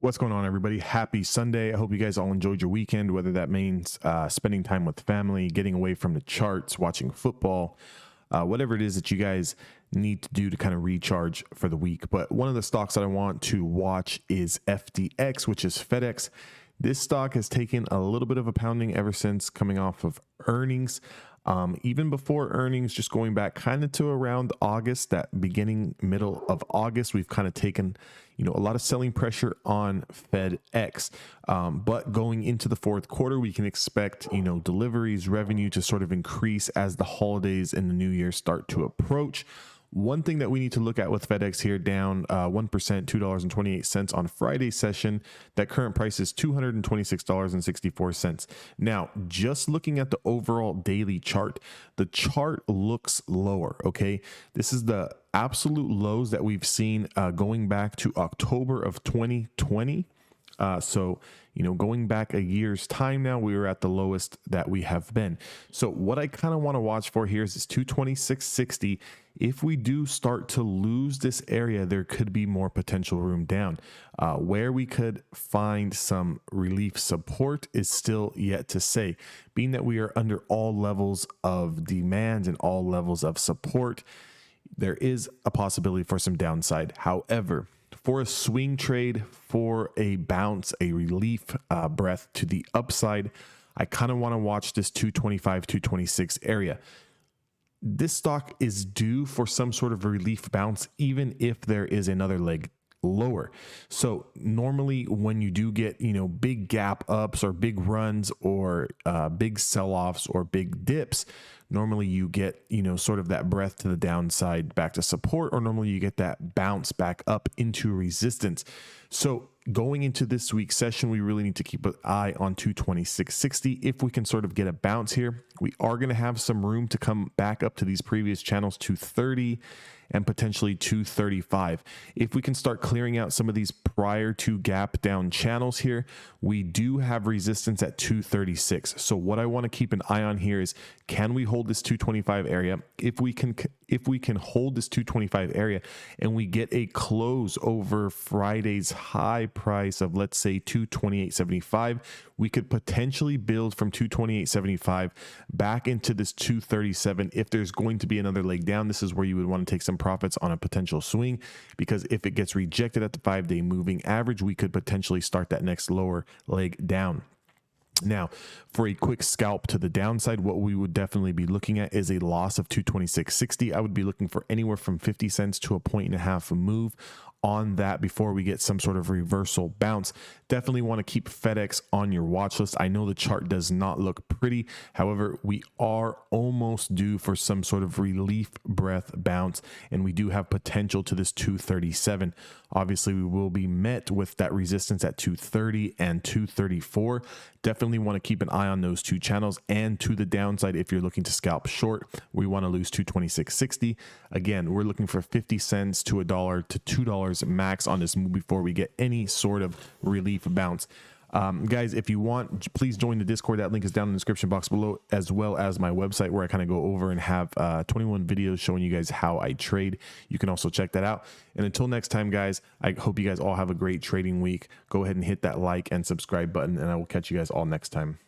What's going on, everybody? Happy Sunday. I hope you guys all enjoyed your weekend, whether that means spending time with family, getting away from the charts, watching football, whatever it is that you guys need to do to kind of recharge for the week. But one of the stocks that I want to watch is FDX, which is FedEx. This stock has taken a little bit of a pounding ever since coming off of earnings. Even before earnings, just going back kind of to around August, that beginning middle of August, we've kind of taken, a lot of selling pressure on FedEx. But going into the fourth quarter, we can expect, deliveries, revenue to sort of increase as the holidays and the new year start to approach. One thing that we need to look at with FedEx here, down 1%, $2.28 on Friday's session. That current price is $226.64. Now, just looking at the overall daily chart, the chart looks lower, okay? This is the absolute lows that we've seen going back to October of 2020. Going back a year's time now, we were at the lowest that we have been. So what I kind of want to watch for here is this 226.60. If we do start to lose this area, there could be more potential room down. Where we could find some relief support is still yet to say. Being that we are under all levels of demand and all levels of support, there is a possibility for some downside. However, for a swing trade, for a bounce, a relief breath to the upside, I kind of want to watch this 225, 226 area. This stock is due for some sort of a relief bounce, even if there is another leg lower. So normally when you do get, big gap ups or big runs or big sell-offs or big dips, normally you get, sort of that breath to the downside back to support, or normally you get that bounce back up into resistance. So going into this week's session, we really need to keep an eye on 226.60. If we can sort of get a bounce here, we are going to have some room to come back up to these previous channels, 230 and potentially 235. If we can start clearing out some of these prior to gap down channels here, we do have resistance at 236. So what I want to keep an eye on here is, can we hold this 225 area? If we can hold this 225 area and we get a close over Friday's high price of, let's say, 228.75, we could potentially build from 228.75 back into this 237. If there's going to be another leg down, this is where you would want to take some profits on a potential swing, because if it gets rejected at the 5-day moving average, we could potentially start that next lower leg down. Now, for a quick scalp to the downside, what we would definitely be looking at is a loss of 226.60. I would be looking for anywhere from 50 cents to a 1.5 move on that before we get some sort of reversal bounce. Definitely want to keep FedEx on your watch list. I know the chart does not look pretty. However, we are almost due for some sort of relief breath bounce, and we do have potential to this 237. Obviously, we will be met with that resistance at 230 and 234. Definitely want to keep an eye on those two channels, and to the downside, if you're looking to scalp short, we want to lose 226.60. Again, we're looking for 50 cents to $1 to $2 max on this move before we get any sort of relief bounce. Guys, if you want, please join the Discord. That link is down in the description box below, as well as my website, where I kind of go over and have 21 videos showing you guys how I trade. You can also check that out. And until next time, guys, I hope you guys all have a great trading week. Go ahead and hit that like and subscribe button, and I will catch you guys all next time.